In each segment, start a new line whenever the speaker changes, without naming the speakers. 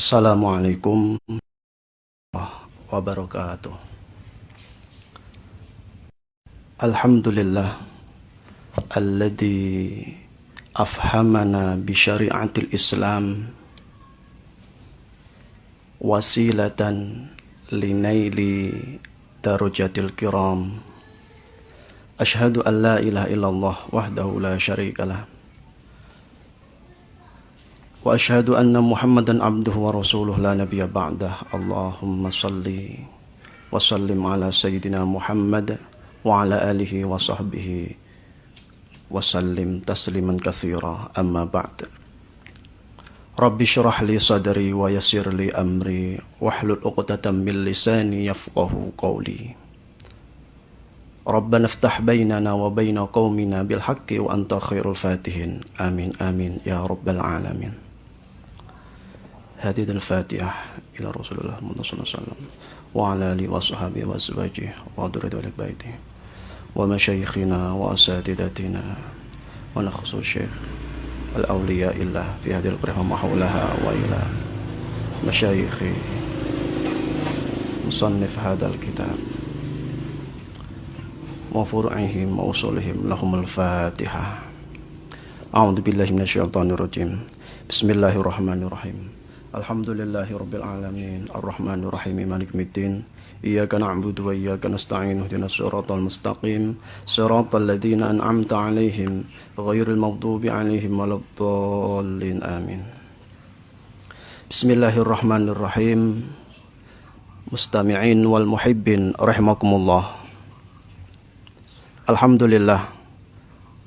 Assalamualaikum wabarakatuh. Alhamdulillah alladzi afhamana bi syari'atil Islam wasilatan linaili darajatil kiram. Asyhadu an la ilaha illallah wahdahu la syarikalah wa asyhadu anna Muhammadan abduhu wa rasuluh la nabiyya ba'dah. Allahumma salli wa sallim ala sayyidina Muhammad wa ala alihi wa sahbihi wa sallim tasliman katsira. Amma ba'd. Rabbi syrah li sadri wa yassir li amri wahlul 'uqdatam min lisani yafqahu qawli. Rabbana iftah bainana wa baina qaumina bil haqqi wa anta khairul fatihin. Amin amin ya rabbal alamin. Hadith al-Fatihah ila Rasulullah sallallahu alaihi wasallam wa ala alihi wa sahbihi wa azwajihi wa dhurriyyati wal baiti wa masyayikhina wa asatidatina wa nakhusu syekh al-awliya illah fi hadhihi al-qur'an wa hawlaha wa ila masyayikhi musannif hadzal kitab wa furu'ihim wa usulihim lahumul fatihah. A'udzu billahi minasyaitonir rajim. Bismillahirrahmanirrahim. Alhamdulillahi rabbil alamin arrahmanir rahim maliki yaumiddin iyyaka na'budu wa iyyaka nasta'in ihdinas siratal mustaqim siratal ladzina an'amta 'alaihim ghairil maghdubi 'alaihim waladdallin amin. Bismillahirrahmanirrahim. Mustami'in wal muhibbin rahimakumullah. Alhamdulillah,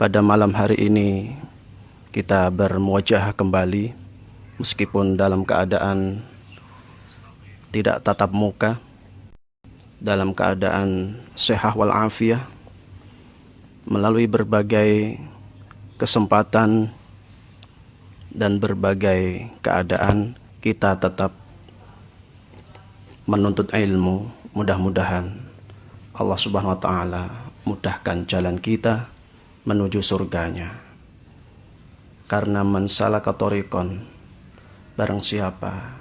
pada malam hari ini kita bermuwajah kembali meskipun dalam keadaan tidak tatap muka, dalam keadaan sehat wal afiyah, melalui berbagai kesempatan dan berbagai keadaan kita tetap menuntut ilmu. Mudah-mudahan Allah Subhanahu wa taala mudahkan jalan kita menuju surganya. Karena man salaka thariqan, barang siapa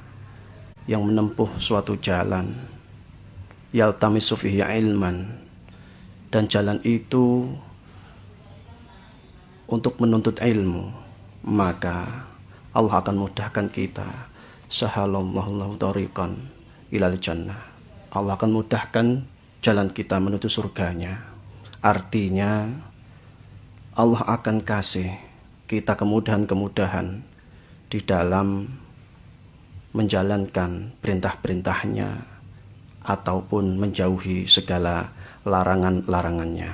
yang menempuh suatu jalan, yaltamisu fihi ilman, dan jalan itu untuk menuntut ilmu, maka Allah akan mudahkan kita. Sahalallahu thariqan ilal jannah. Allah akan mudahkan jalan kita menuju surganya. Artinya Allah akan kasih kita kemudahan-kemudahan di dalam menjalankan perintah-perintahnya ataupun menjauhi segala larangan-larangannya.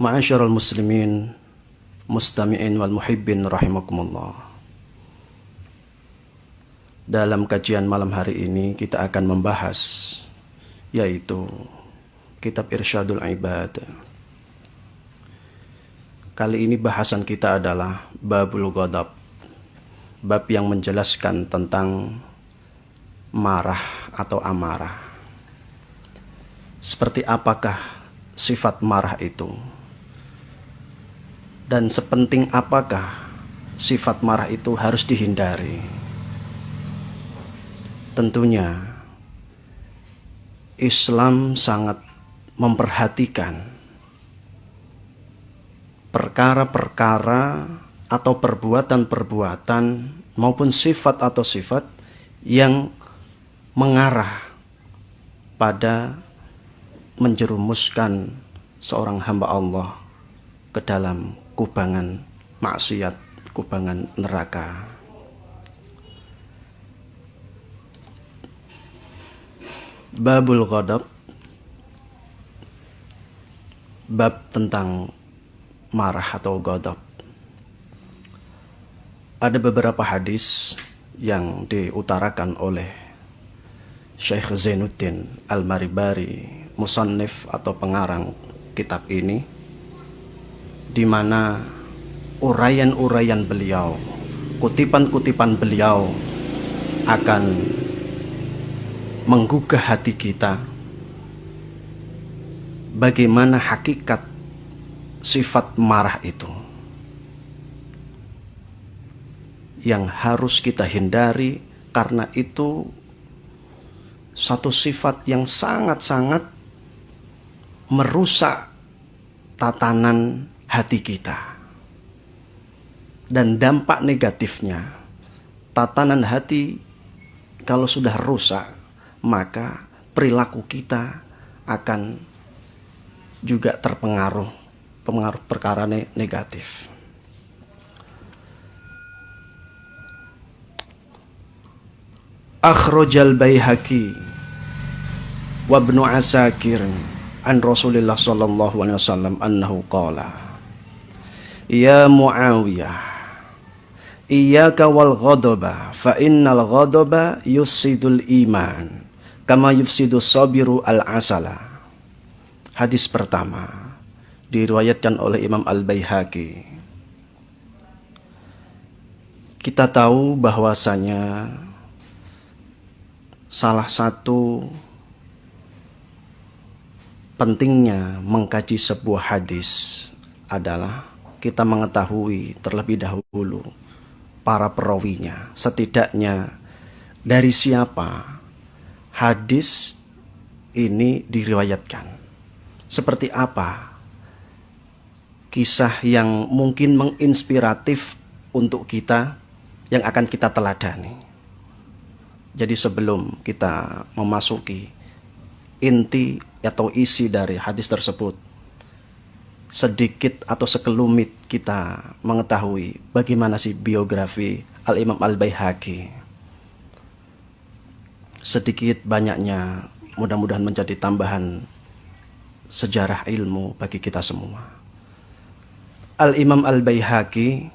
Ma'asyiral muslimin, mustami'in wal muhibbin rahimakumullah. Dalam kajian malam hari ini kita akan membahas yaitu kitab Irsyadul Ibad. Kali ini bahasan kita adalah Babul Ghadab, bab yang menjelaskan tentang marah atau amarah. Seperti apakah sifat marah itu? Dan sepenting apakah sifat marah itu harus dihindari? Tentunya Islam sangat memperhatikan perkara-perkara atau perbuatan-perbuatan maupun sifat atau sifat yang mengarah pada menjerumuskan seorang hamba Allah ke dalam kubangan maksiat, kubangan neraka. Babul Ghadab, bab tentang marah atau ghadab. Ada beberapa hadis yang diutarakan oleh Syekh Zainuddin Al-Maribari, musannif atau pengarang kitab ini, di mana uraian-uraian beliau, kutipan-kutipan beliau akan menggugah hati kita bagaimana hakikat sifat marah itu. yang harus kita hindari, karena itu satu sifat yang sangat-sangat merusak tatanan hati kita. Dan dampak negatifnya, tatanan hati kalau sudah rusak, maka perilaku kita akan juga terpengaruh perkara negatif. Akhrajal Baihaqi wa Ibnu Asakir an Rasulillah sallallahu alaihi wasallam annahu qala, ya Muawiyah, iyyaka wal ghadaba fa innal ghadaba yusidul iman kama yufsidus sabiru al asala. Hadis pertama diriwayatkan oleh Imam Al-Baihaqi. Kita tahu bahwasanya salah satu pentingnya mengkaji sebuah hadis adalah kita mengetahui terlebih dahulu para perawinya, setidaknya dari siapa hadis ini diriwayatkan, seperti apa kisah yang mungkin menginspiratif untuk kita yang akan kita teladani. Jadi sebelum kita memasuki inti atau isi dari hadis tersebut, sedikit atau sekelumit kita mengetahui bagaimana sih biografi Al-Imam Al-Baihaqi. Sedikit banyaknya mudah-mudahan menjadi tambahan sejarah ilmu bagi kita semua. Al-Imam Al-Baihaqi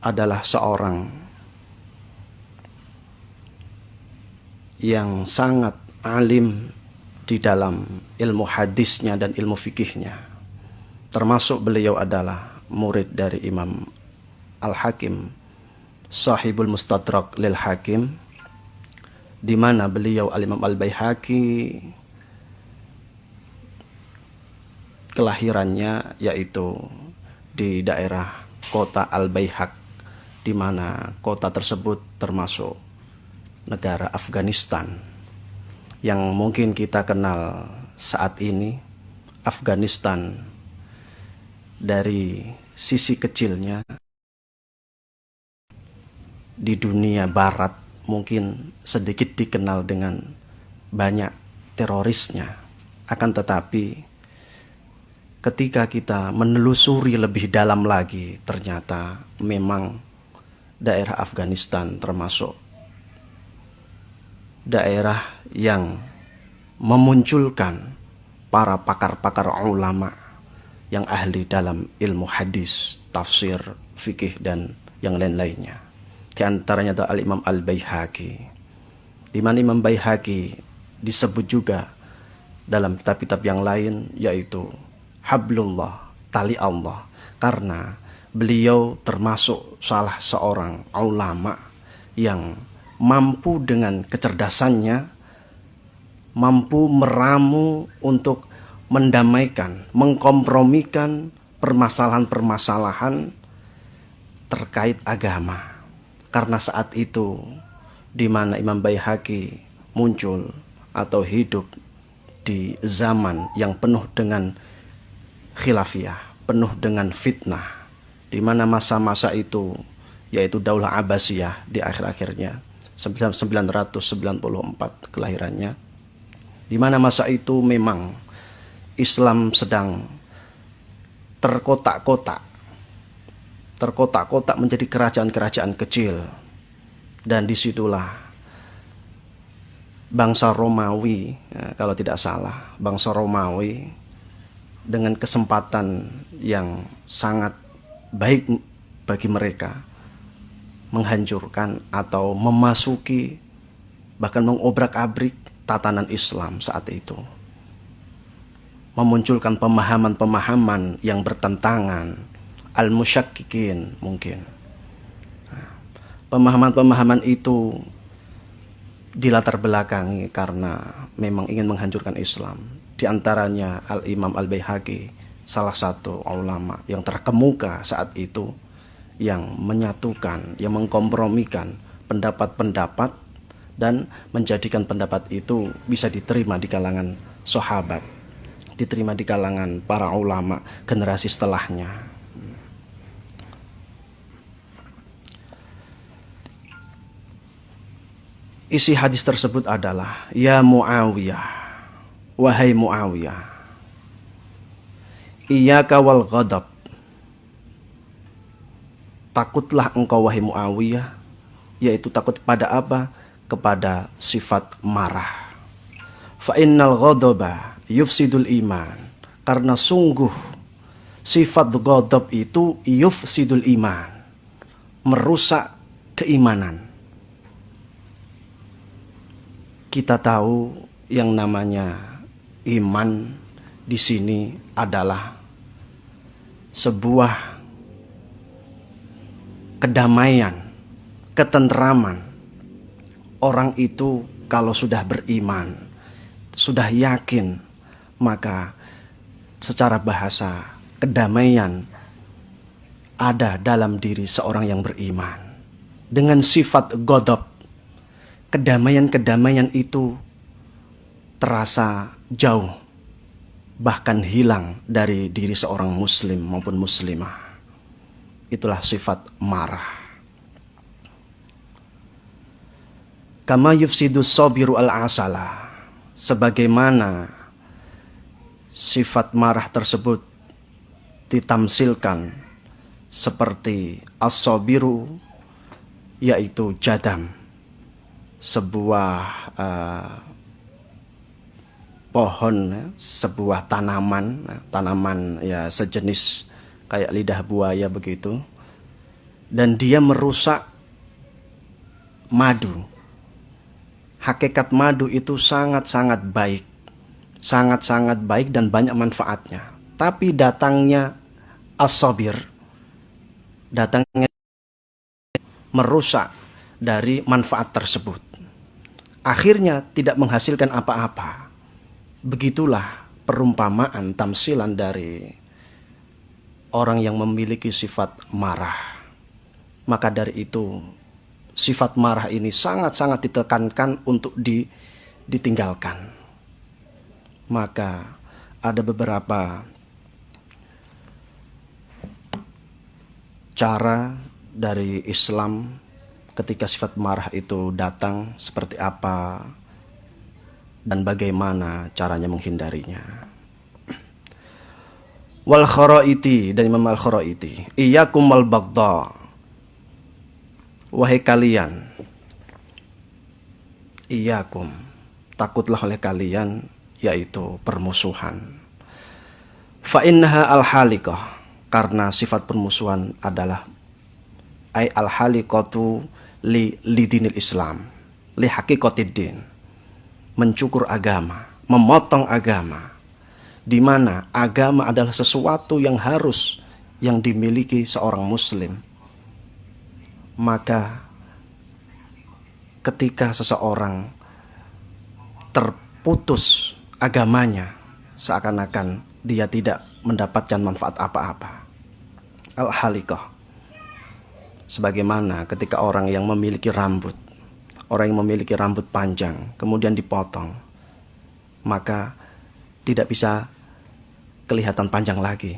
adalah seorang yang sangat alim di dalam ilmu hadisnya dan ilmu fikihnya. Termasuk beliau adalah murid dari Imam Al-Hakim, sahibul Mustadrak lil Hakim, di mana beliau Al-Imam Al-Baihaqi kelahirannya yaitu di daerah kota Al-Baihaq, di mana kota tersebut termasuk negara Afghanistan yang mungkin kita kenal saat ini. Afghanistan dari sisi kecilnya di dunia barat mungkin sedikit dikenal dengan banyak terorisnya, akan tetapi ketika kita menelusuri lebih dalam lagi, ternyata memang daerah Afghanistan termasuk daerah yang memunculkan para pakar-pakar ulama yang ahli dalam ilmu hadis, tafsir, fikih, dan yang lain-lainnya. Di antaranya adalah Al-Imam Al-Baihaqi, di mana Imam Baihaqi disebut juga dalam kitab-kitab yang lain yaitu Hablullah, tali Allah, karena beliau termasuk salah seorang ulama yang mampu dengan kecerdasannya, mampu meramu untuk mendamaikan, mengkompromikan permasalahan-permasalahan terkait agama. Karena saat itu di mana Imam Baihaqi muncul atau hidup di zaman yang penuh dengan khilafiyah, penuh dengan fitnah, di mana masa-masa itu yaitu Daulah Abbasiyah di akhir-akhirnya 994 kelahirannya, di mana masa itu memang Islam sedang terkotak-kotak menjadi kerajaan-kerajaan kecil, dan disitulah bangsa Romawi, kalau tidak salah, bangsa Romawi dengan kesempatan yang sangat baik bagi mereka menghancurkan atau memasuki, bahkan mengobrak-abrik tatanan Islam saat itu, memunculkan pemahaman-pemahaman yang bertentangan, al-musyakkikin mungkin. Pemahaman-pemahaman itu dilatar belakangi karena memang ingin menghancurkan Islam. Di antaranya Al-Imam Al-Baihaqi, salah satu ulama yang terkemuka saat itu, yang menyatukan, yang mengkompromikan pendapat-pendapat dan menjadikan pendapat itu bisa diterima di kalangan sahabat, diterima di kalangan para ulama generasi setelahnya. Isi hadis tersebut adalah, ya Muawiyah, wahai Muawiyah, iyyaka wal ghadab, takutlah engkau wahai Muawiyah, yaitu takut pada apa? Kepada sifat marah. Fa innal ghadaba yufsidul iman, karena sungguh sifat ghadab itu yufsidul iman, merusak keimanan. Kita tahu yang namanya iman di sini adalah sebuah kedamaian, ketentraman. Orang itu kalau sudah beriman, sudah yakin, maka secara bahasa kedamaian ada dalam diri seorang yang beriman. Dengan sifat ghadab, kedamaian-kedamaian itu terasa jauh, bahkan hilang dari diri seorang muslim maupun muslimah. Itulah sifat marah. Kama yufsidus sabiru al-asala, sebagaimana sifat marah tersebut ditamsilkan seperti as-sabiru, yaitu jadam, sebuah pohon, sebuah tanaman ya sejenis kayak lidah buaya begitu, dan dia merusak madu. Hakikat madu itu sangat-sangat baik, sangat-sangat baik dan banyak manfaatnya. Tapi datangnya as-sabir, datangnya merusak dari manfaat tersebut. Akhirnya tidak menghasilkan apa-apa. Begitulah perumpamaan, tamsilan dari orang yang memiliki sifat marah. Maka dari itu sifat marah ini sangat-sangat ditekankan untuk ditinggalkan. Maka ada beberapa cara dari Islam ketika sifat marah itu datang, seperti apa dan bagaimana caranya menghindarinya. Wal Kharaiti, dan Imam Al-Kharaiti, iyyakum wal baghdha, wahai kalian, iyyakum, takutlah oleh kalian, yaitu permusuhan. Fa innaha al-halikah, karena sifat permusuhan adalah al-halikatu li dinil Islam, li hakikatid din, mencukur agama, memotong agama, di mana agama adalah sesuatu yang harus yang dimiliki seorang muslim. Maka ketika seseorang terputus agamanya, seakan-akan dia tidak mendapatkan manfaat apa-apa. Al-halikah, sebagaimana ketika orang yang memiliki rambut, orang yang memiliki rambut panjang kemudian dipotong, maka tidak bisa kelihatan panjang lagi.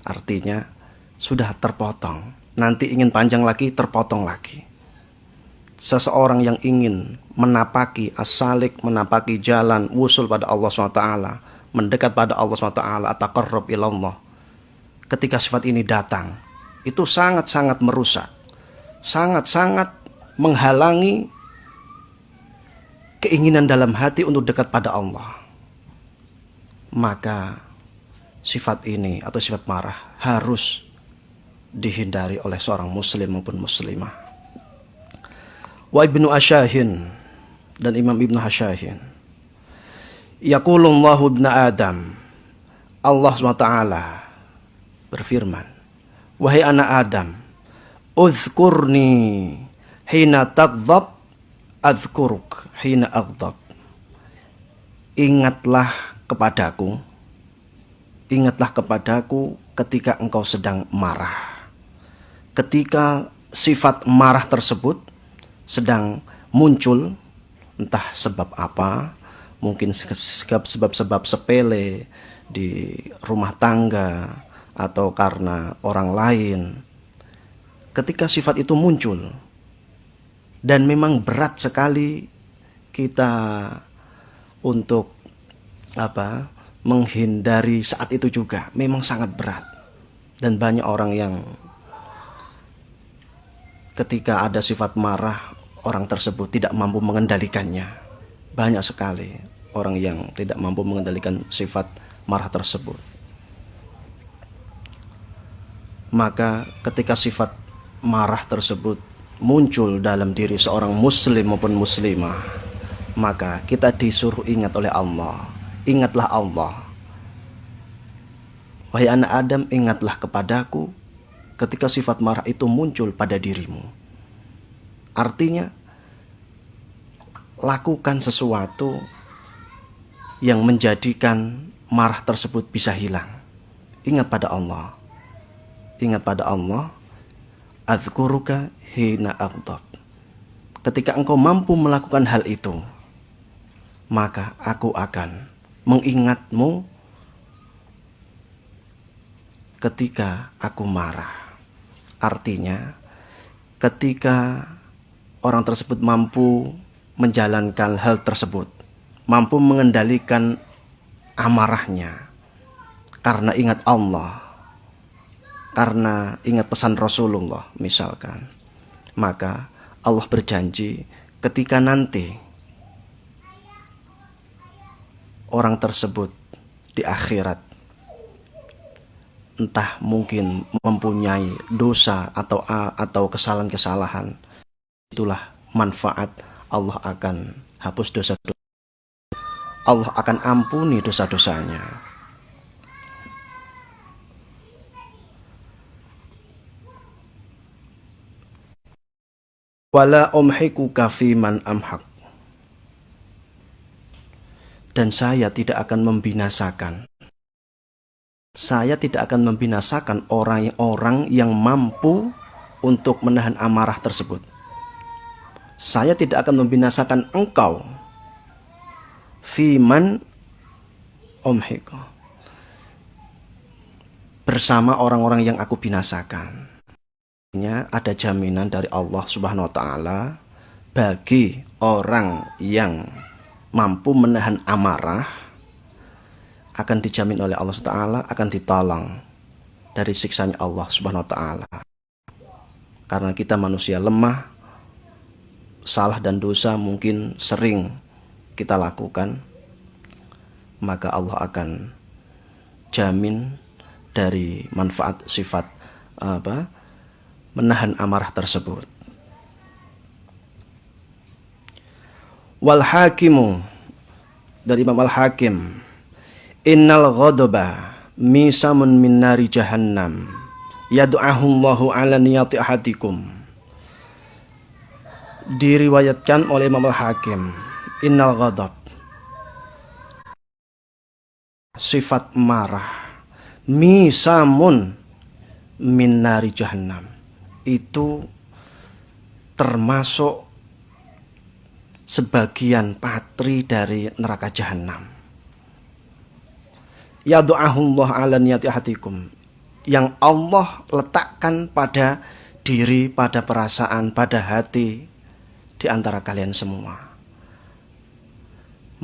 Artinya sudah terpotong, nanti ingin panjang lagi, terpotong lagi. Seseorang yang ingin menapaki as-salik, menapaki jalan wusul pada Allah SWT, mendekat pada Allah SWT, ataqarrab ilallah, ketika sifat ini datang, itu sangat-sangat merusak, sangat-sangat menghalangi keinginan dalam hati untuk dekat pada Allah. Maka sifat ini atau sifat marah harus dihindari oleh seorang muslim maupun muslimah. Wa Ibnu Asyahin, dan Imam Ibnu Asyahin, yaqulullahu ibn Adam, Allah SWT berfirman, wahai anak Adam, uzkurni hina taghdab, azkuruk hina aghdab. Ingatlah kepadaku ketika engkau sedang marah. ketika sifat marah tersebut sedang muncul, entah sebab apa, mungkin sebab-sebab sepele di rumah tangga atau karena orang lain. Ketika sifat itu muncul dan memang berat sekali kita untuk menghindari saat itu juga, memang sangat berat. Dan banyak orang yang ketika ada sifat marah, orang tersebut tidak mampu mengendalikannya. Banyak sekali orang yang tidak mampu mengendalikan sifat marah tersebut. Maka ketika sifat marah tersebut muncul dalam diri seorang muslim maupun muslimah, maka kita disuruh ingat oleh Allah. Ingatlah Allah. Wahai anak Adam, ingatlah kepadaku ketika sifat marah itu muncul pada dirimu. Artinya, lakukan sesuatu yang menjadikan marah tersebut bisa hilang. Ingat pada Allah. Ingat pada Allah. Adzkuruka hina aghdab. Ketika engkau mampu melakukan hal itu, maka aku akan mengingatmu ketika aku marah. Artinya, ketika orang tersebut mampu menjalankan hal tersebut, mampu mengendalikan amarahnya karena ingat Allah, karena ingat pesan Rasulullah misalkan, maka Allah berjanji ketika nanti orang tersebut di akhirat entah mungkin mempunyai dosa atau kesalahan-kesalahan, itulah manfaat Allah akan hapus dosa-dosa. Allah akan ampuni dosa-dosanya. Wala umhikuka fiman amhak. Dan saya tidak akan membinasakan. Saya tidak akan membinasakan orang-orang yang mampu untuk menahan amarah tersebut. Saya tidak akan membinasakan engkau. Fiman umhiku. Bersama orang-orang yang aku binasakan. Ada jaminan dari Allah Subhanahu wa Ta'ala bagi orang yang mampu menahan amarah, akan dijamin oleh Allah Subhanahu wa Ta'ala, akan ditolong dari siksanya Allah Subhanahu wa Ta'ala. Karena kita manusia lemah, salah dan dosa mungkin sering kita lakukan, maka Allah akan jamin dari manfaat sifat menahan amarah tersebut. Wal hakimu, dari Imam Al-Hakim, innal ghadaba misamun min nari jahannam yad'ahu Allahu ala niyati ahadikum. Diriwayatkan oleh Imam Al-Hakim, innal ghadab, sifat marah, misamun min nari jahannam, itu termasuk sebagian patri dari neraka jahanam. Yadu'ahullah ala niyati hatikum, yang Allah letakkan pada diri, pada perasaan, pada hati di antara kalian semua.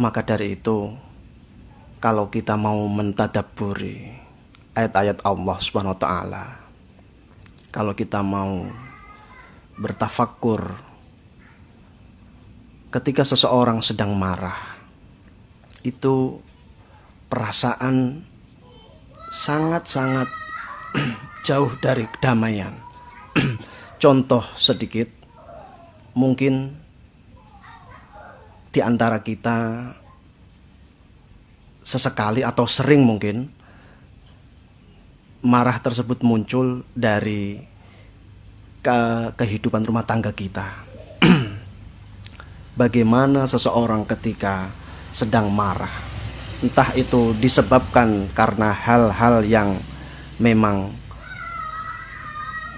Maka dari itu, kalau kita mau mentadabburi ayat-ayat Allah Subhanahu wa Ta'ala, kalau kita mau bertafakkur ketika seseorang sedang marah, itu perasaan sangat-sangat jauh dari kedamaian. Contoh sedikit, mungkin di antara kita sesekali atau sering mungkin marah tersebut muncul dari kehidupan rumah tangga kita. Bagaimana seseorang ketika sedang marah, entah itu disebabkan karena hal-hal yang memang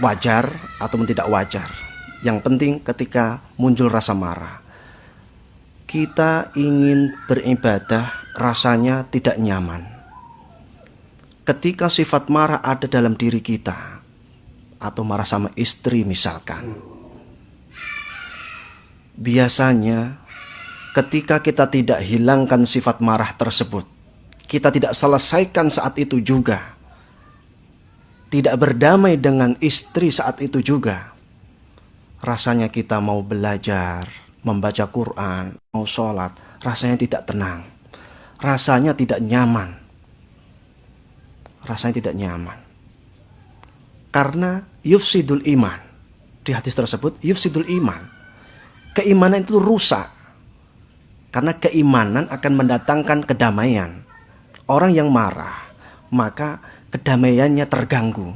wajar ataupun tidak wajar. Yang penting ketika muncul rasa marah, kita ingin beribadah rasanya tidak nyaman. Ketika sifat marah ada dalam diri kita, atau marah sama istri misalkan, biasanya ketika kita tidak hilangkan sifat marah tersebut, kita tidak selesaikan saat itu juga, tidak berdamai dengan istri saat itu juga, rasanya kita mau belajar, membaca Quran, mau sholat, rasanya tidak tenang, rasanya tidak nyaman. Rasanya tidak nyaman. Karena yufsidul iman. Di hadis tersebut, yufsidul iman. Keimanan itu rusak. Karena keimanan akan mendatangkan kedamaian. Orang yang marah, maka kedamaiannya terganggu.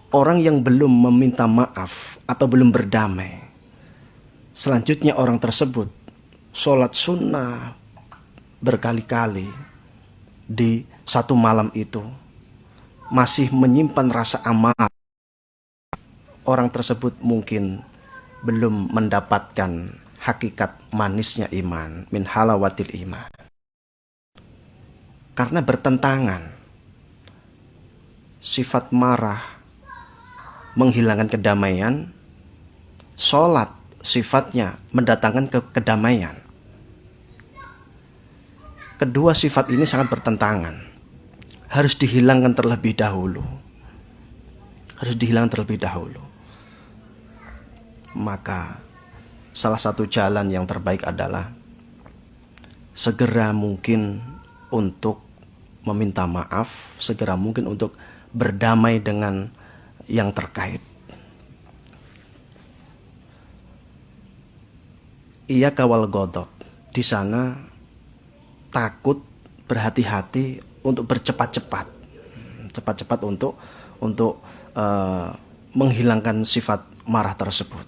Orang yang belum meminta maaf atau belum berdamai, selanjutnya orang tersebut sholat sunnah berkali-kali, di satu malam itu masih menyimpan rasa amarah, orang tersebut mungkin belum mendapatkan hakikat manisnya iman, min halawatil iman. Karena bertentangan, sifat marah menghilangkan kedamaian, sholat sifatnya mendatangkan kedamaian. Kedua sifat ini sangat bertentangan. Harus dihilangkan terlebih dahulu. Harus dihilangkan terlebih dahulu. Maka salah satu jalan yang terbaik adalah segera mungkin untuk meminta maaf, segera mungkin untuk berdamai dengan yang terkait. Ia kawal godok. Di sana takut, berhati-hati untuk bercepat-cepat, cepat-cepat untuk menghilangkan sifat marah tersebut.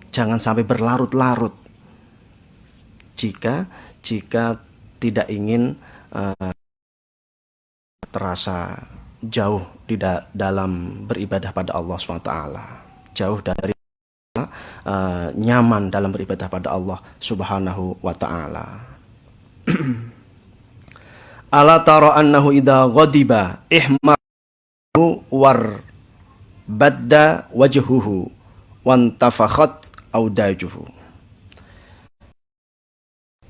Jangan sampai berlarut-larut. Jika tidak ingin terasa jauh dalam beribadah pada Allah SWT, jauh dari nyaman dalam beribadah pada Allah Subhanahu wa Ta'ala. Ala tara annahu idza ghadiba ihmaru war badda wajhuhu wantafakhat audajuhu.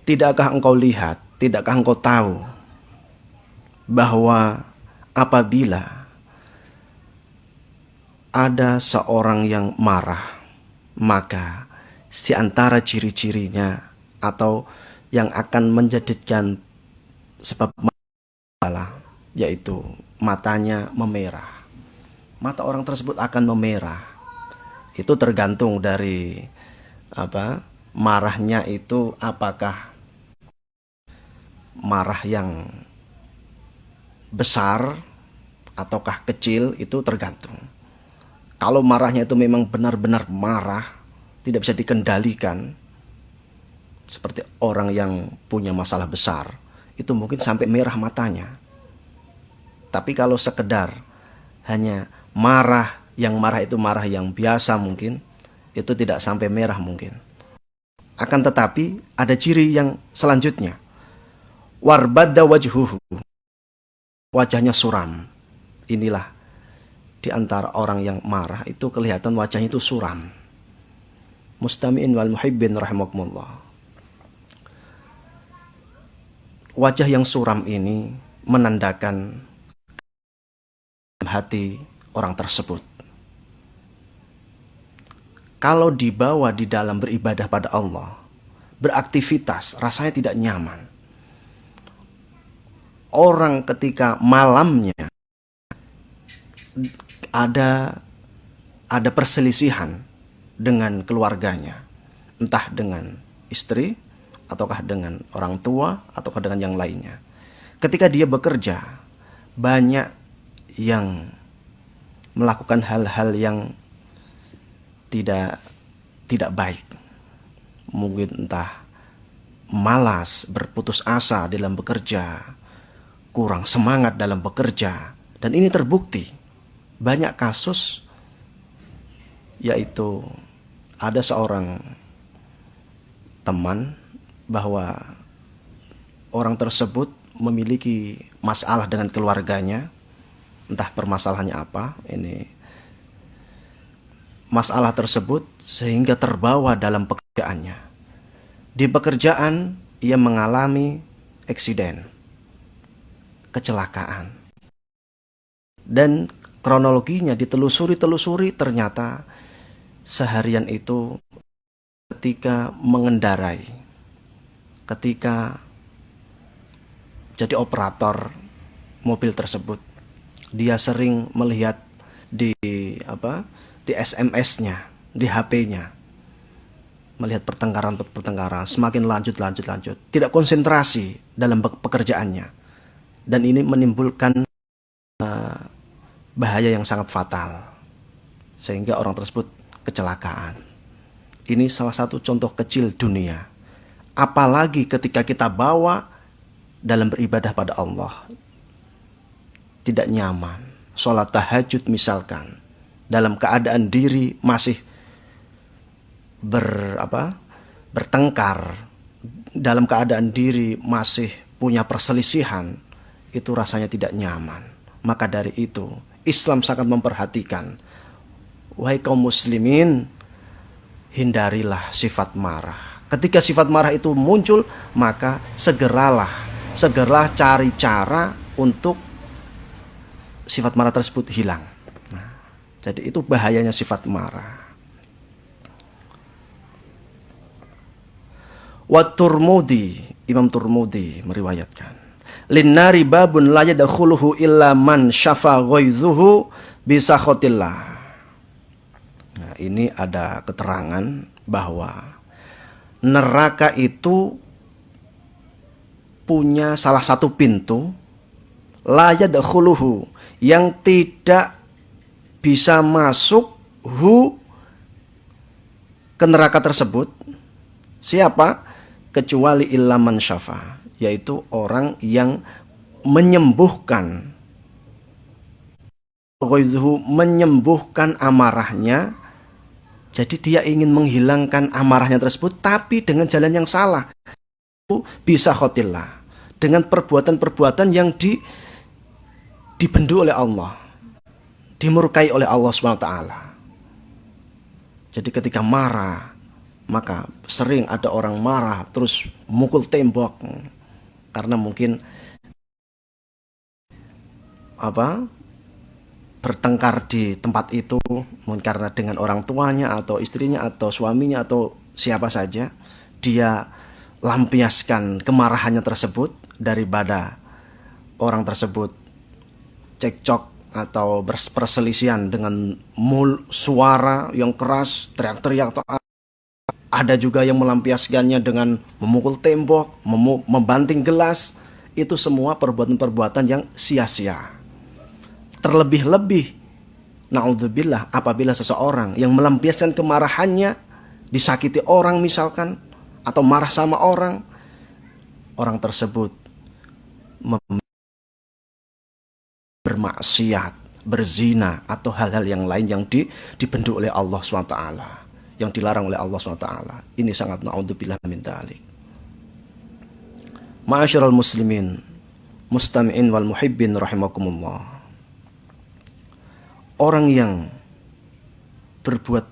Tidakkah engkau lihat, tidakkah engkau tahu bahwa apabila ada seorang yang marah, maka di antara ciri-cirinya atau yang akan menjadikan sebab yaitu matanya memerah. Mata orang tersebut akan memerah. Itu tergantung dari marahnya itu, apakah marah yang besar ataukah kecil, itu tergantung. Kalau marahnya itu memang benar-benar marah, tidak bisa dikendalikan, seperti orang yang punya masalah besar, itu mungkin sampai merah matanya. Tapi kalau sekedar hanya marah, yang marah itu marah yang biasa mungkin, itu tidak sampai merah mungkin. Akan tetapi ada ciri yang selanjutnya. Warbadda wajhuhu. Wajahnya suram. Inilah di antara orang yang marah itu kelihatan wajahnya itu suram. Mustami'in wal muhibbin rahimakumullah. Wajah yang suram ini menandakan hati orang tersebut. Kalau dibawa di dalam beribadah pada Allah, beraktivitas, rasanya tidak nyaman. Orang ketika malamnya ada perselisihan dengan keluarganya, entah dengan istri, ataukah dengan orang tua, ataukah dengan yang lainnya. Ketika dia bekerja, banyak yang melakukan hal-hal yang tidak baik. Mungkin entah malas, berputus asa dalam bekerja, kurang semangat dalam bekerja, dan ini terbukti. banyak kasus, yaitu ada seorang teman bahwa orang tersebut memiliki masalah dengan keluarganya, entah permasalahannya apa, ini masalah tersebut sehingga terbawa dalam pekerjaannya. Di pekerjaan ia mengalami eksiden, kecelakaan, dan kronologinya ditelusuri ternyata seharian itu ketika mengendarai, ketika jadi operator mobil tersebut, dia sering melihat di SMS-nya, di HP-nya, melihat pertengkaran, semakin lanjut, tidak konsentrasi dalam pekerjaannya, dan ini menimbulkan bahaya yang sangat fatal, sehingga orang tersebut kecelakaan. Ini salah satu contoh kecil dunia. Apalagi ketika kita bawa dalam beribadah pada Allah, tidak nyaman. Sholat tahajud misalkan, dalam keadaan diri masih bertengkar, dalam keadaan diri masih punya perselisihan, itu rasanya tidak nyaman. Maka dari itu Islam sangat memperhatikan, wahai kaum muslimin, hindarilah sifat marah. Ketika sifat marah itu muncul, maka segeralah cari cara untuk sifat marah tersebut hilang. Nah, jadi itu bahayanya sifat marah. Imam Turmudi meriwayatkan, linnari babun la yadkhuluhu illa man syafa ghaizuhu bisakhatillah. Nah, ini ada keterangan bahwa neraka itu punya salah satu pintu, la yadkhuluhu, yang tidak bisa masuk ke neraka tersebut. Siapa? Kecuali illa man syafa, yaitu orang yang menyembuhkan amarahnya. Jadi dia ingin menghilangkan amarahnya tersebut, tapi dengan jalan yang salah, bisa khotillah, dengan perbuatan-perbuatan yang dibendu oleh Allah, dimurkai oleh Allah SWT. Jadi ketika marah, maka sering ada orang marah terus mukul tembok, karena mungkin bertengkar di tempat itu, mungkin karena dengan orang tuanya atau istrinya atau suaminya atau siapa saja, dia lampiaskan kemarahannya tersebut daripada orang tersebut cekcok atau perselisihan dengan suara yang keras, teriak-teriak, atau ada juga yang melampiaskannya dengan memukul tembok, membanting gelas. Itu semua perbuatan-perbuatan yang sia-sia. Terlebih-lebih, na'udzubillah, apabila seseorang yang melampiaskan kemarahannya disakiti orang misalkan, atau marah sama orang tersebut bermaksiat, berzina, atau hal-hal yang lain yang dibendu oleh Allah SWT, yang dilarang oleh Allah SWT. Ini sangat na'udzubillah min dzalik. Ma'asyiral muslimin, mustami'in wal muhibbin rahimakumullah. Orang yang berbuat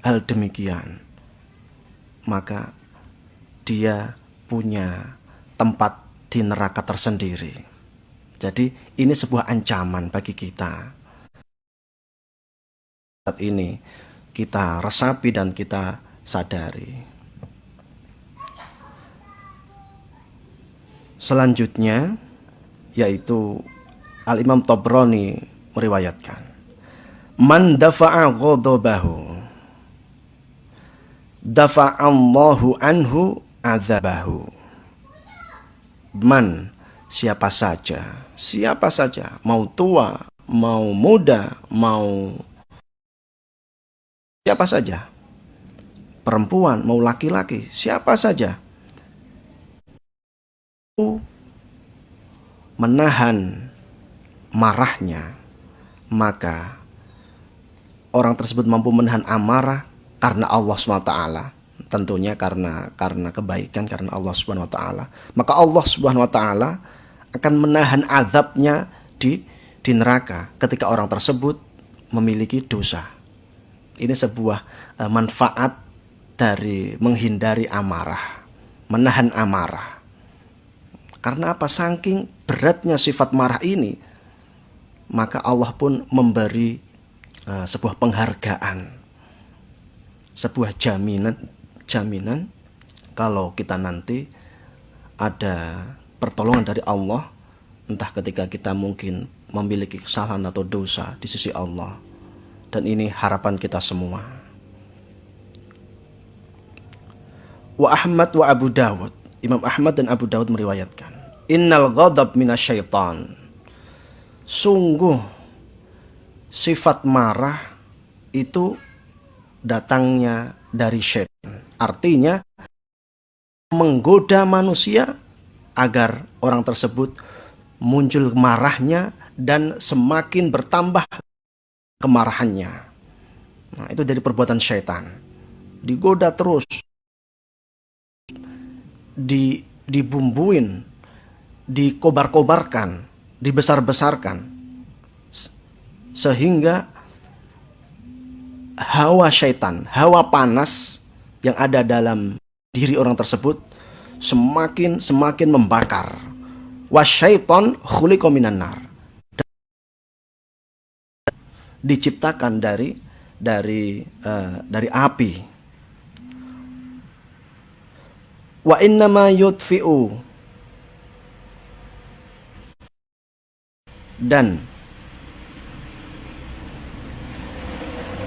hal demikian, maka dia punya tempat di neraka tersendiri. Jadi ini sebuah ancaman bagi kita. Saat ini kita resapi dan kita sadari. Selanjutnya yaitu Al-Imam Tabrani meriwayatkan, man dafa'a ghadabahu dafa'allahu anhu azabahu. Man, siapa saja, mau tua, mau muda, mau siapa saja, perempuan, mau laki-laki, siapa saja, menahan marahnya, maka orang tersebut mampu menahan amarah karena Allah SWT, tentunya karena kebaikan, karena Allah Subhanahu wa taala, maka Allah Subhanahu wa taala akan menahan azabnya di neraka ketika orang tersebut memiliki dosa. Ini sebuah manfaat dari menghindari amarah, menahan amarah. Karena apa? Saking beratnya sifat marah ini, maka Allah pun memberi sebuah penghargaan, sebuah jaminan kalau kita nanti ada pertolongan dari Allah, entah ketika kita mungkin memiliki kesalahan atau dosa di sisi Allah. Dan ini harapan kita semua. Wa Ahmad wa Abu Dawud, Imam Ahmad dan Abu Dawud meriwayatkan, innal ghadab minasyaitan, sungguh sifat marah itu datangnya dari syaitan. Artinya menggoda manusia agar orang tersebut muncul marahnya dan semakin bertambah kemarahannya. Nah, itu dari perbuatan syaitan. Digoda terus, dibumbuin, dikobar-kobarkan, dibesar-besarkan, sehingga hawa syaitan, hawa panas yang ada dalam diri orang tersebut semakin membakar. Wasyaiton khuliqa minan nar, diciptakan dari api. Wa innama yudfi'u, dan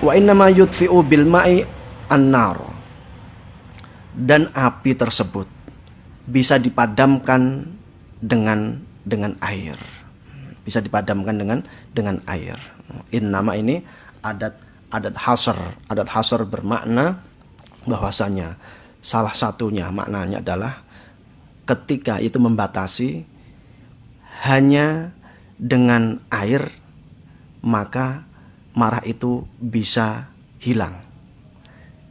wa innama yudfi'u bil ma'i an-nar, dan api tersebut bisa dipadamkan dengan air. Bisa dipadamkan dengan air. Innama ini adat hasr bermakna bahwasanya salah satunya maknanya adalah ketika itu membatasi hanya dengan air, maka marah itu bisa hilang.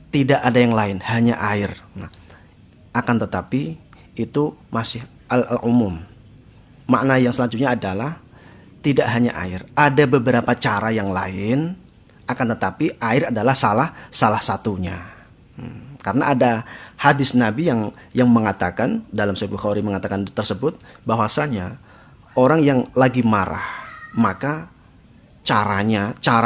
Tidak ada yang lain, hanya air. Nah, akan tetapi itu masih al-umum. Makna yang selanjutnya adalah tidak hanya air, ada beberapa cara yang lain, akan tetapi air adalah salah satunya. Karena ada hadis Nabi yang mengatakan, dalam Sahih Bukhari mengatakan tersebut, bahwasanya orang yang lagi marah, maka cara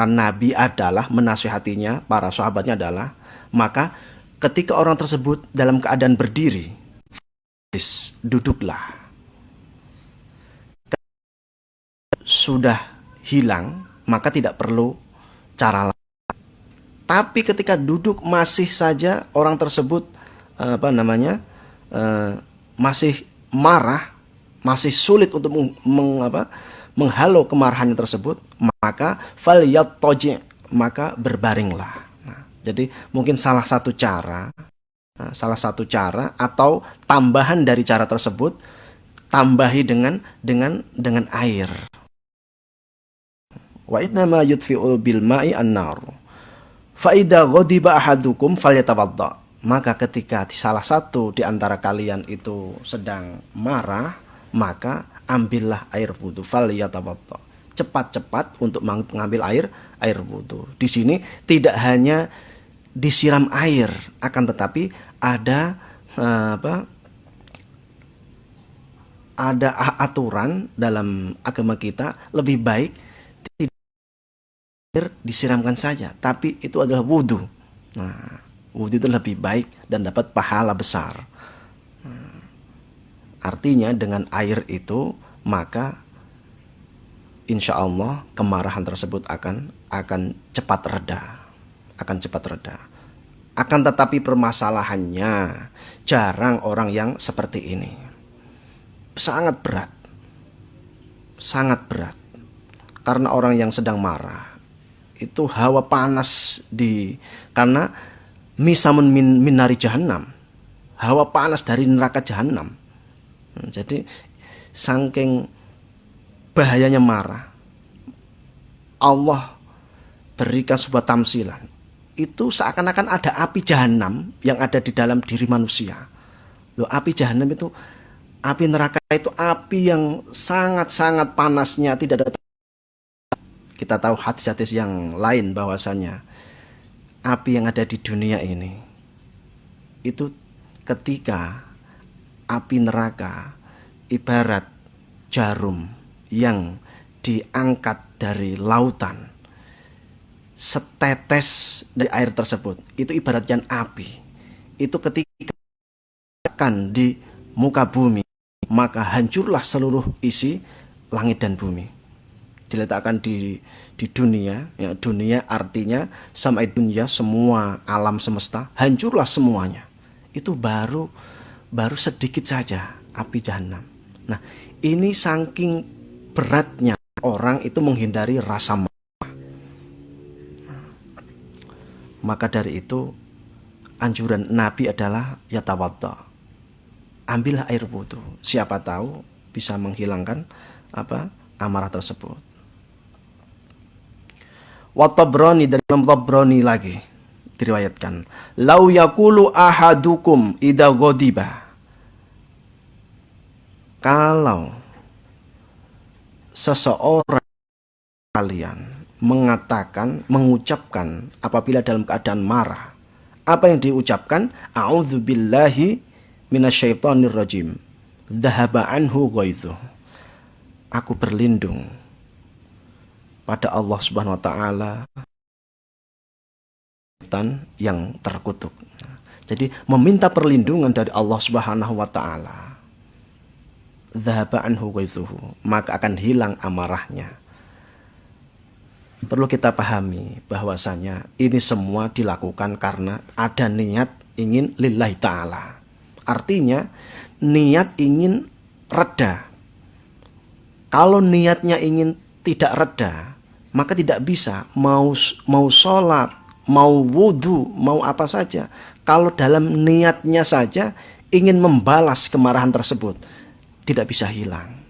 Nabi adalah menasihatinya, para sahabatnya adalah, maka ketika orang tersebut dalam keadaan berdiri, duduklah. Sudah hilang, maka tidak perlu cara lain. Tapi ketika duduk masih saja orang tersebut masih marah, masih sulit untuk menghalau kemarahannya tersebut, maka falyattaji', maka berbaringlah. Nah, jadi mungkin salah satu cara atau tambahan dari cara tersebut, tambahi dengan air. Wa innama yudfi'u bil ma'i an-nar. Fa idza ghadiba ahadukum falyatawadda. Maka ketika salah satu di antara kalian itu sedang marah, maka ambillah air wudu, falyatawadda. Cepat-cepat untuk mengambil air wudu. Di sini tidak hanya disiram air, akan tetapi ada aturan dalam agama kita, lebih baik air disiramkan saja, tapi itu adalah wudu. Nah, wudu itu lebih baik dan dapat pahala besar. Artinya dengan air itu, maka insya Allah kemarahan tersebut akan cepat reda. Akan tetapi permasalahannya, jarang orang yang seperti ini. Sangat berat. Karena orang yang sedang marah itu hawa panas karena misamun min nari jahannam, hawa panas dari neraka jahanam. Jadi saking bahayanya marah, Allah berikan sebuah tamsilan. Itu seakan-akan ada api jahanam yang ada di dalam diri manusia. Loh, api jahanam itu, api neraka itu api yang sangat-sangat panasnya, tidak ada. Kita tahu hadis-hadis yang lain bahwasanya api yang ada di dunia ini itu ketika api neraka ibarat jarum yang diangkat dari lautan, setetes dari air tersebut itu ibaratnya api. Itu ketika akan di muka bumi, maka hancurlah seluruh isi langit dan bumi. Diletakkan di dunia, ya, dunia artinya samai dunia, semua alam semesta, hancurlah semuanya. Itu baru sedikit saja api jahanam. Nah, ini saking beratnya orang itu menghindari rasa marah. Maka dari itu anjuran Nabi adalah yatawadda, ambillah air wudu, siapa tahu bisa menghilangkan amarah tersebut. Wa Tabrani, dari Imam Tabrani lagi diriwayatkan, lau yakulu ahadukum idza ghadiba, kalau seseorang kalian mengucapkan apabila dalam keadaan marah, apa yang diucapkan? A'udzubillahi minasyaitonir rajim, dhahaba anhu ghaidhu, aku berlindung pada Allah Subhanahu wa taala yang terkutuk. Jadi meminta perlindungan dari Allah Subhanahu wa taala. Dhahaba anhu ghaidhuhu, maka akan hilang amarahnya. Perlu kita pahami bahwasanya ini semua dilakukan karena ada niat ingin lillahi ta'ala. Artinya niat ingin reda. Kalau niatnya ingin tidak reda, maka tidak bisa mau sholat, mau wudhu, mau apa saja. Kalau dalam niatnya saja ingin membalas kemarahan tersebut, tidak bisa hilang.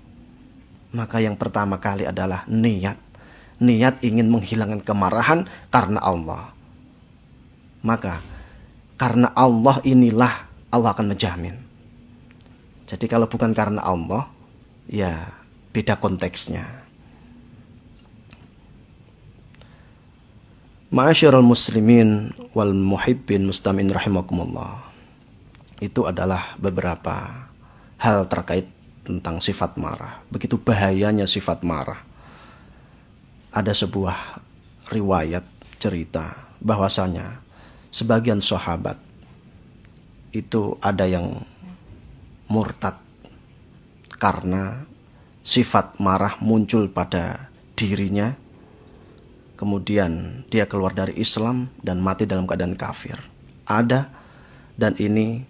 Maka yang pertama kali adalah niat. Niat ingin menghilangkan kemarahan karena Allah. Maka karena Allah inilah Allah akan menjamin. Jadi kalau bukan karena Allah, ya beda konteksnya. Ma'asyiral muslimin wal muhibbin mustamin rahimakumullah. Itu adalah beberapa hal terkait tentang sifat marah. Begitu bahayanya sifat marah. Ada sebuah riwayat cerita bahwasanya sebagian sahabat itu ada yang murtad karena sifat marah muncul pada dirinya. Kemudian dia keluar dari Islam dan mati dalam keadaan kafir. Ada, dan ini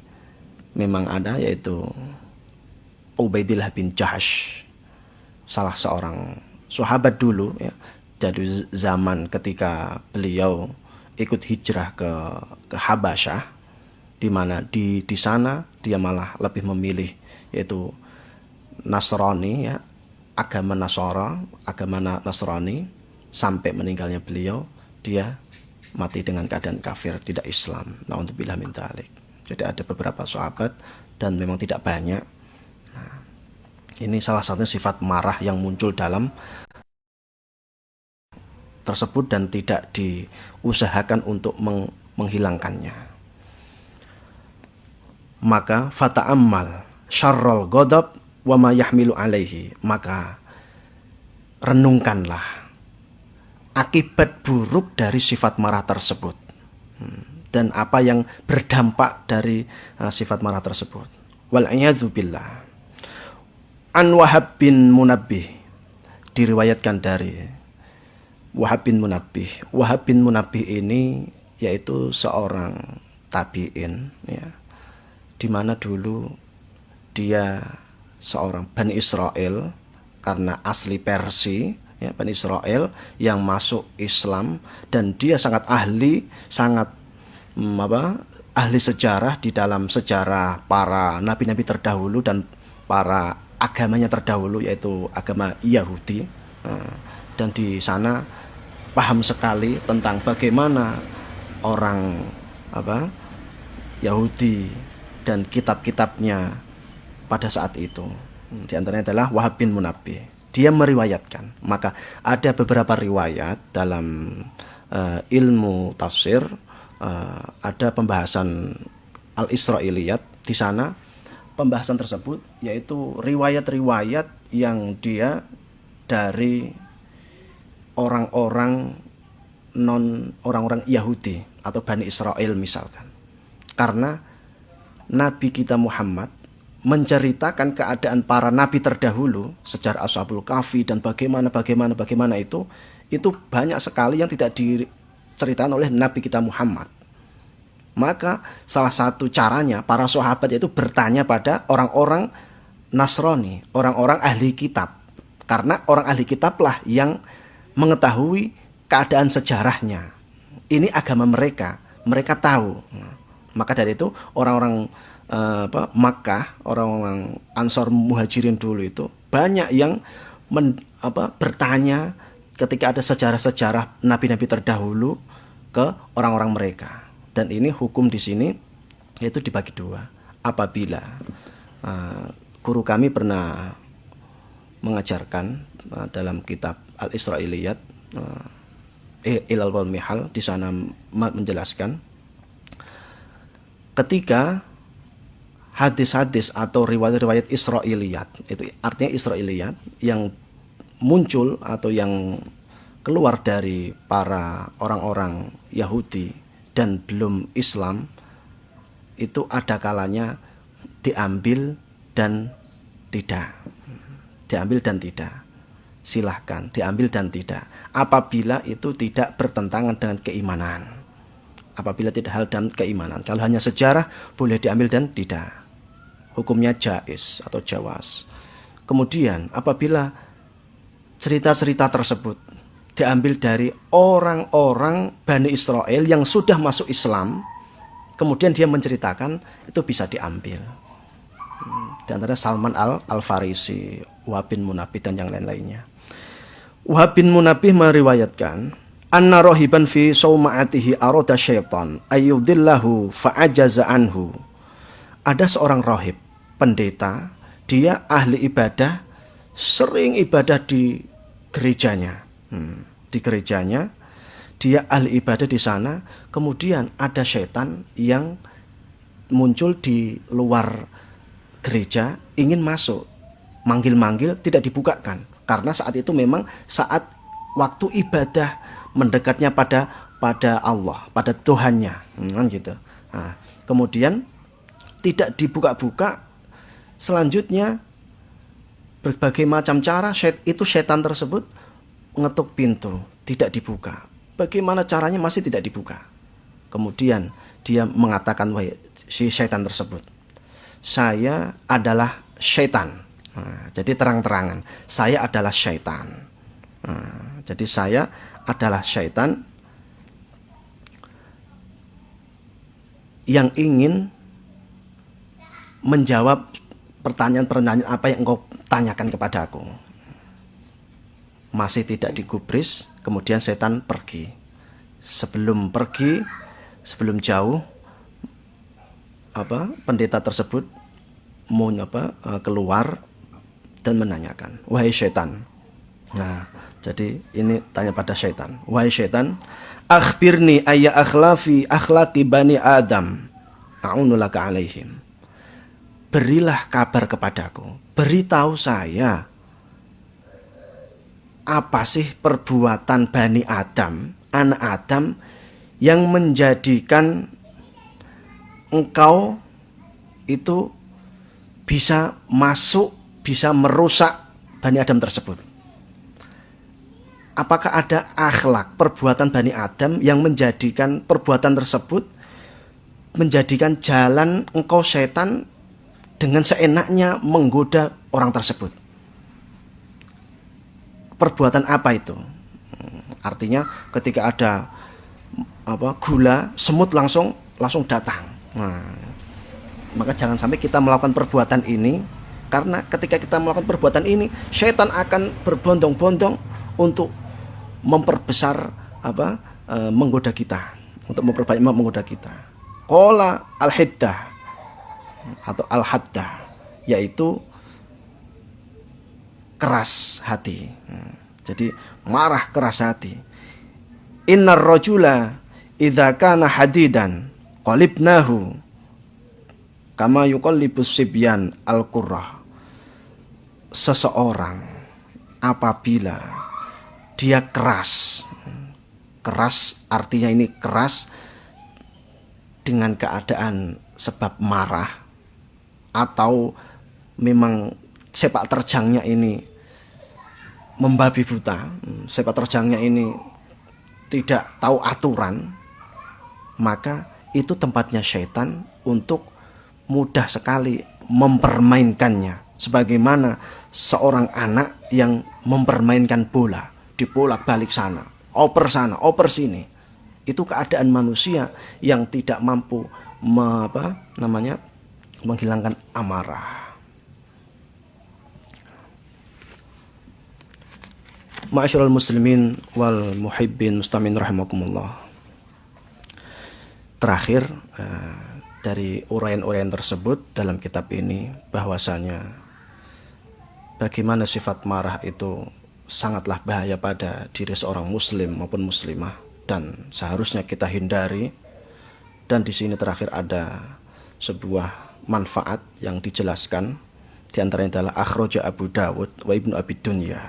memang ada, yaitu Ubaidillah bin Jahash, salah seorang sahabat dulu, ya, dari zaman ketika beliau ikut hijrah ke Habasyah, di mana di sana dia malah lebih memilih yaitu Nasrani, ya, agama Nasrani. Sampai meninggalnya beliau, dia mati dengan keadaan kafir, tidak Islam. Na'udzubillah min dzalik. Jadi ada beberapa sahabat dan memang tidak banyak. Nah, ini salah satu sifat marah yang muncul dalam tersebut dan tidak diusahakan untuk menghilangkannya. Maka fata'ammal syarral ghadab wa ma yahmilu alaihi, maka renungkanlah akibat buruk dari sifat marah tersebut dan apa yang berdampak dari sifat marah tersebut. Wal'iyadzu billah. An Wahab bin Munabbih, diriwayatkan dari Wahab bin Munabbih. Wahab bin Munabbih ini yaitu seorang tabi'in, ya, di mana dulu dia seorang Bani Israel karena asli Persia, ya, Bani Israel yang masuk Islam, dan dia sangat ahli sejarah di dalam sejarah para nabi-nabi terdahulu dan para agamanya terdahulu, yaitu agama Yahudi. Dan di sana paham sekali tentang bagaimana orang Yahudi dan kitab-kitabnya pada saat itu. Di antaranya adalah Wahab bin Munabbih. Dia meriwayatkan, maka ada beberapa riwayat dalam ilmu tafsir, ada pembahasan al-Israiliyat di sana. Pembahasan tersebut yaitu riwayat-riwayat yang dia dari orang-orang Yahudi atau Bani Israel misalkan. Karena Nabi kita Muhammad menceritakan keadaan para nabi terdahulu, sejarah Ashabul Kahfi dan bagaimana itu banyak sekali yang tidak diceritakan oleh Nabi kita Muhammad. Maka salah satu caranya para sahabat itu bertanya pada orang-orang Nasrani, orang-orang ahli kitab. Karena orang ahli kitablah yang mengetahui keadaan sejarahnya. Ini agama mereka, mereka tahu. Maka dari itu orang-orang Makkah, orang-orang Ansor Muhajirin dulu itu banyak yang bertanya ketika ada sejarah-sejarah nabi-nabi terdahulu ke orang-orang mereka. Dan ini hukum di sini yaitu dibagi dua. Apabila guru kami pernah mengajarkan dalam kitab Al-Israiliyat, Ilal wal Mihal, di sana menjelaskan ketika hadis-hadis atau riwayat-riwayat Israiliyat, itu artinya Israiliyat yang muncul atau yang keluar dari para orang-orang Yahudi dan belum Islam, itu ada kalanya diambil dan tidak. Diambil dan tidak. Silahkan diambil dan tidak. Apabila itu tidak bertentangan dengan keimanan. Apabila tidak hal dan keimanan. Kalau hanya sejarah boleh diambil dan tidak. Hukumnya jaiz atau jawas. Kemudian apabila cerita-cerita tersebut diambil dari orang-orang Bani Israel yang sudah masuk Islam, kemudian dia menceritakan, itu bisa diambil. Di antara Salman Al-Farisi, Wahab bin Munabbih dan yang lain-lainnya. Wahab bin Munabbih meriwayatkan, anna rohiban fi sawma'atihi arada syaitan ayyudillahu fa'ajaza anhu. Ada seorang rohib, pendeta, dia ahli ibadah, sering ibadah di gerejanya. Di gerejanya, dia ahli ibadah di sana. Kemudian ada setan yang muncul di luar gereja, ingin masuk, manggil-manggil, tidak dibukakan. Karena saat itu memang saat waktu ibadah mendekatnya pada Allah, pada Tuhannya, gitu. Nah, kemudian tidak dibuka-buka. Selanjutnya berbagai macam cara itu setan tersebut ngetuk pintu, tidak dibuka. Bagaimana caranya masih tidak dibuka. Kemudian dia mengatakan, wahai si setan tersebut, saya adalah setan. Nah, jadi terang-terangan, saya adalah setan. Nah, jadi saya adalah setan yang ingin menjawab pertanyaan-pertanyaan apa yang engkau tanyakan kepada aku. Masih tidak digubris, kemudian setan pergi. Sebelum pergi, sebelum jauh, pendeta tersebut keluar dan menanyakan, wahai setan. Nah, jadi ini tanya pada setan, wahai setan, akhbirni ayya akhlaqi bani Adam, a'unulaka alaihim. Berilah kabar kepadaku, beritahu saya, apa sih perbuatan Bani Adam, anak Adam, yang menjadikan engkau itu bisa masuk, bisa merusak Bani Adam tersebut. Apakah ada akhlak perbuatan Bani Adam yang menjadikan perbuatan tersebut menjadikan jalan engkau setan dengan seenaknya menggoda orang tersebut? Perbuatan apa itu? Artinya ketika ada gula, semut langsung datang. Nah, maka jangan sampai kita melakukan perbuatan ini, karena ketika kita melakukan perbuatan ini, setan akan berbondong-bondong untuk memperbesar menggoda kita, untuk memperbanyak menggoda kita. Qala al-hiddah atau al-haddah, yaitu keras hati. Jadi marah, keras hati. Innar rajula idza kana hadidan qalibnahu kama yuqallibus sibyan al-qurrah. Seseorang apabila dia keras artinya ini keras dengan keadaan sebab marah, atau memang sepak terjangnya ini membabi buta, sepak terjangnya ini tidak tahu aturan, maka itu tempatnya syaitan untuk mudah sekali mempermainkannya, sebagaimana seorang anak yang mempermainkan bola, dibolak-balik sana, oper sini. Itu keadaan manusia yang tidak mampu menghilangkan amarah. Ma'asyiral muslimin wal muhibbin mustamin rahimakumullah. Terakhir dari uraian-uraian tersebut dalam kitab ini, bahwasanya bagaimana sifat marah itu sangatlah bahaya pada diri seorang muslim maupun muslimah, dan seharusnya kita hindari. Dan di sini terakhir ada sebuah manfaat yang dijelaskan, di antaranya adalah akhraja Abu Dawud wa Ibnu Abi Dunya,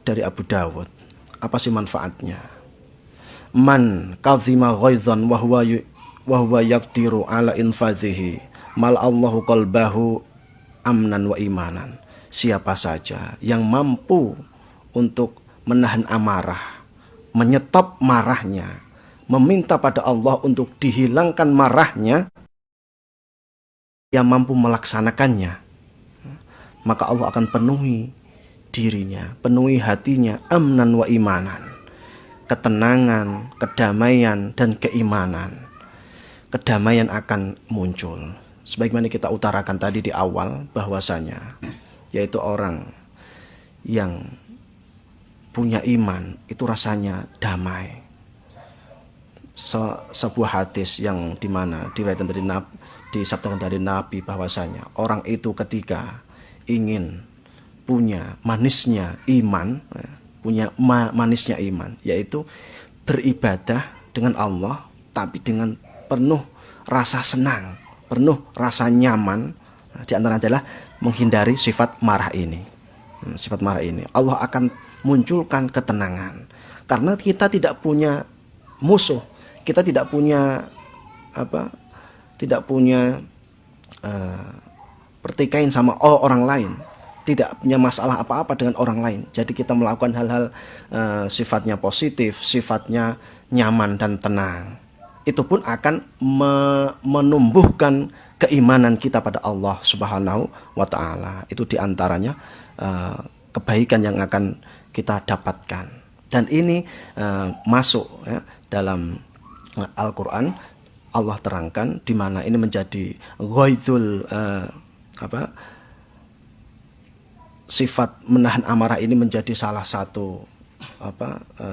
dari Abu Dawud. Apa sih manfaatnya? Man kadhima ghaizan wa huwa yaqdiru ala infadhihi mal Allahu qalbahu amnan wa imanan. Siapa saja yang mampu untuk menahan amarah, menyetop marahnya, meminta pada Allah untuk dihilangkan marahnya, yang mampu melaksanakannya, maka Allah akan penuhi dirinya, penuhi hatinya amnan wa imanan, ketenangan, kedamaian, dan keimanan. Kedamaian akan muncul, sebagaimana kita utarakan tadi di awal, bahwasanya yaitu orang yang punya iman itu rasanya damai. Sebuah hadis yang dimana diriwayatkan dari Nabi, disabdakan dari Nabi, bahwasanya orang itu ketika ingin punya manisnya iman, yaitu beribadah dengan Allah tapi dengan penuh rasa senang, penuh rasa nyaman. Di antara adalah menghindari sifat marah ini. Sifat marah ini Allah akan munculkan ketenangan, karena kita tidak punya musuh, kita tidak punya pertikaian sama orang lain, tidak punya masalah apa-apa dengan orang lain. Jadi kita melakukan hal-hal sifatnya positif, sifatnya nyaman dan tenang, itu pun akan menumbuhkan keimanan kita pada Allah Subhanahu wa Ta'ala. Itu diantaranya kebaikan yang akan kita dapatkan. Dan ini masuk dalam Al-Quran. Allah terangkan di mana ini menjadi ghaidul sifat menahan amarah ini menjadi salah satu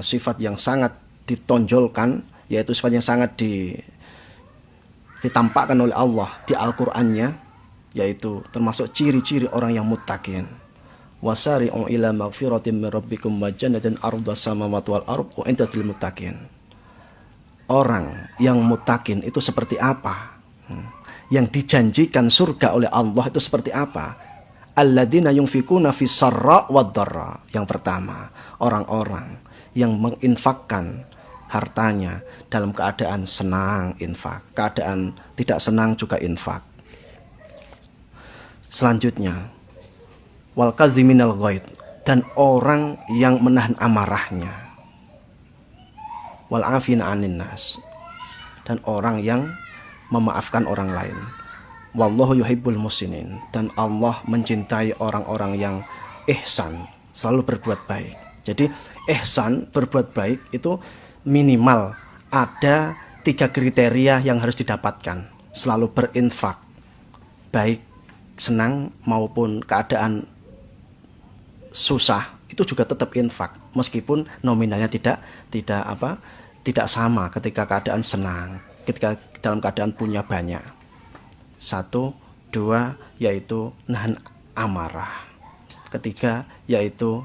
sifat yang sangat ditonjolkan, yaitu sifat yang sangat ditampakkan oleh Allah di Al-Qur'annya, yaitu termasuk ciri-ciri orang yang muttaqin. Wasari'u ila maghfiratin min rabbikum wa jannatin ardhas samawati wal ardh u'iddat lil muttaqin. Orang yang muttaqin itu seperti apa? Yang dijanjikan surga oleh Allah itu seperti apa? Alladzina yunfikuna fis sarra wad dharra. Yang pertama, orang-orang yang menginfakkan hartanya dalam keadaan senang infak, keadaan tidak senang juga infak. Selanjutnya, wal kaziminal ghaid, dan orang yang menahan amarahnya. Wal afina anin nas, dan orang yang memaafkan orang lain. Wallahu yuhibbul muhsinin, dan Allah mencintai orang-orang yang ihsan, selalu berbuat baik. Jadi ihsan, berbuat baik itu minimal ada 3 kriteria yang harus didapatkan. Selalu berinfak, baik senang maupun keadaan susah, itu juga tetap infak meskipun nominalnya tidak sama ketika keadaan senang, ketika dalam keadaan punya banyak. 1, 2 yaitu nahan amarah. Ketiga yaitu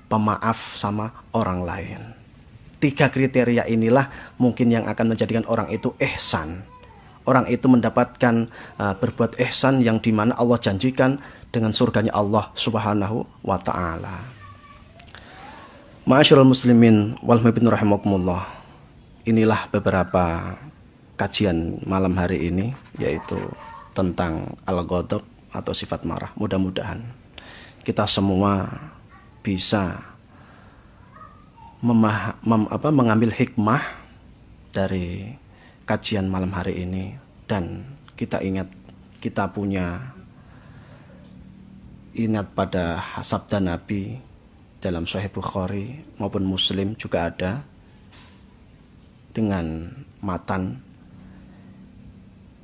pemaaf sama orang lain. 3 kriteria inilah mungkin yang akan menjadikan orang itu ihsan. Orang itu mendapatkan berbuat ihsan yang dimana Allah janjikan dengan surganya Allah Subhanahu wa ta'ala. Ma'asyiral muslimin wal mu'minin rahimakumullah. Inilah beberapa kajian malam hari ini, yaitu tentang al-ghadab atau sifat marah. Mudah-mudahan kita semua bisa mengambil hikmah dari kajian malam hari ini, dan kita ingat, kita ingat pada sabda Nabi dalam Sahih Bukhari maupun Muslim juga ada dengan matan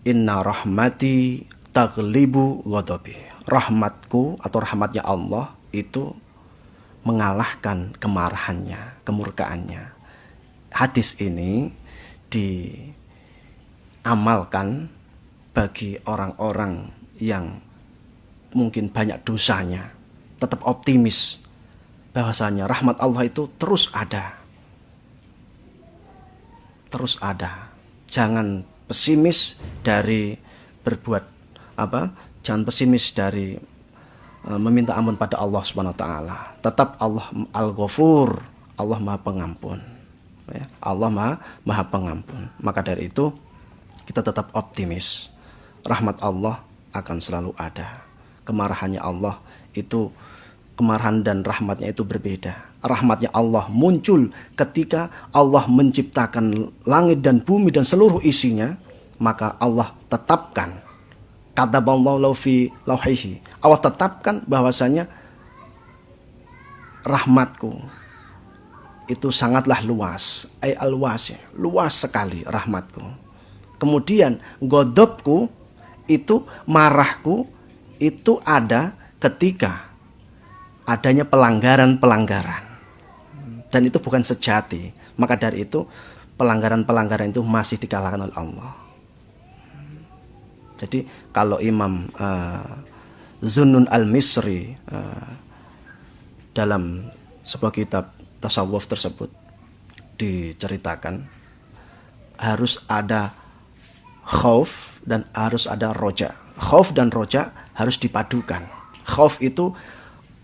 inna rahmati taglibu ghadabi. Rahmatku atau rahmatnya Allah itu mengalahkan kemarahannya, kemurkaannya. Hadis ini diamalkan bagi orang-orang yang mungkin banyak dosanya, tetap optimis bahwasanya rahmat Allah itu terus ada. Terus ada. Jangan pesimis dari berbuat jangan pesimis dari meminta ampun pada Allah Subhanahu wa taala. Tetap Allah Al-Ghafur, Allah Maha Pengampun. Ya, Allah Maha Pengampun. Maka dari itu kita tetap optimis. Rahmat Allah akan selalu ada. Kemarahannya Allah itu, kemarahan dan rahmatnya itu berbeda. Rahmatnya Allah muncul ketika Allah menciptakan langit dan bumi dan seluruh isinya, maka Allah tetapkan, kataballahu fi lauhihi, Allah tetapkan bahwasanya rahmatku itu sangatlah luas, luas sekali rahmatku. Kemudian ghadabku itu, marahku itu ada ketika adanya pelanggaran-pelanggaran, dan itu bukan sejati. Maka dari itu pelanggaran-pelanggaran itu masih dikalahkan oleh Allah. Jadi kalau Imam Zunnun al-Misri dalam sebuah kitab tasawuf tersebut diceritakan harus ada khauf dan harus ada roja. Khauf dan roja harus dipadukan. Khauf itu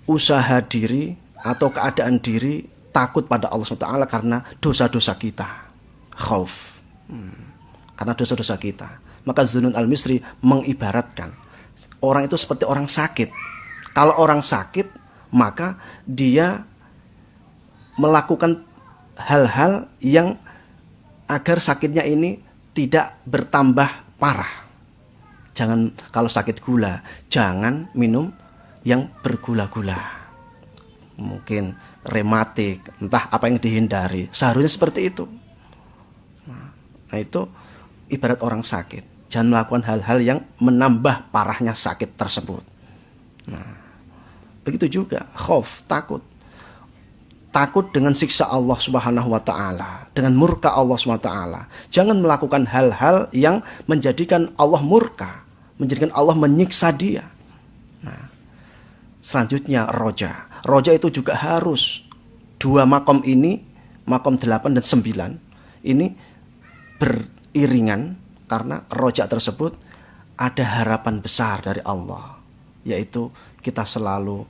usaha diri atau keadaan diri takut pada Allah SWT karena dosa-dosa kita. Khauf, karena dosa-dosa kita. Maka Zunnun al-Misri mengibaratkan orang itu seperti orang sakit. Kalau orang sakit, maka dia melakukan hal-hal yang agar sakitnya ini tidak bertambah parah. Jangan, kalau sakit gula, jangan minum yang bergula-gula. Mungkin rematik, entah apa yang dihindari. Seharusnya seperti itu. Nah, itu ibarat orang sakit. Jangan melakukan hal-hal yang menambah parahnya sakit tersebut. Nah, begitu juga khauf, takut. Takut dengan siksa Allah Subhanahu wa taala, dengan murka Allah Subhanahu wa taala. Jangan melakukan hal-hal yang menjadikan Allah murka, menjadikan Allah menyiksa dia. Nah, selanjutnya roja. Roja itu juga harus 2 makom ini, makom 8 dan 9 ini beriringan, karena roja tersebut ada harapan besar dari Allah, yaitu kita selalu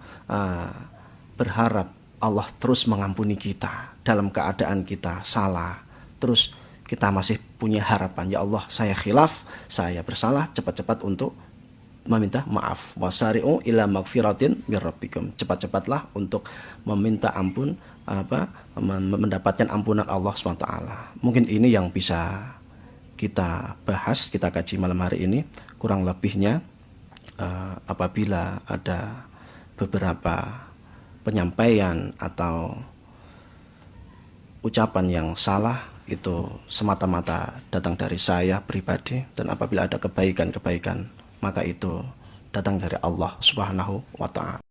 berharap Allah terus mengampuni kita dalam keadaan kita salah. Terus kita masih punya harapan, ya Allah, saya khilaf, saya bersalah, cepat-cepat untuk meminta maaf. Wasari'u ila magfiratin mir rabbikum. Cepat-cepatlah untuk meminta ampun, mendapatkan ampunan Allah SWT. Mungkin ini yang bisa kita bahas, kita kaji malam hari ini. Kurang lebihnya apabila ada beberapa penyampaian atau ucapan yang salah, itu semata-mata datang dari saya pribadi, dan apabila ada kebaikan-kebaikan maka itu datang dari Allah Subhanahu wa ta'ala.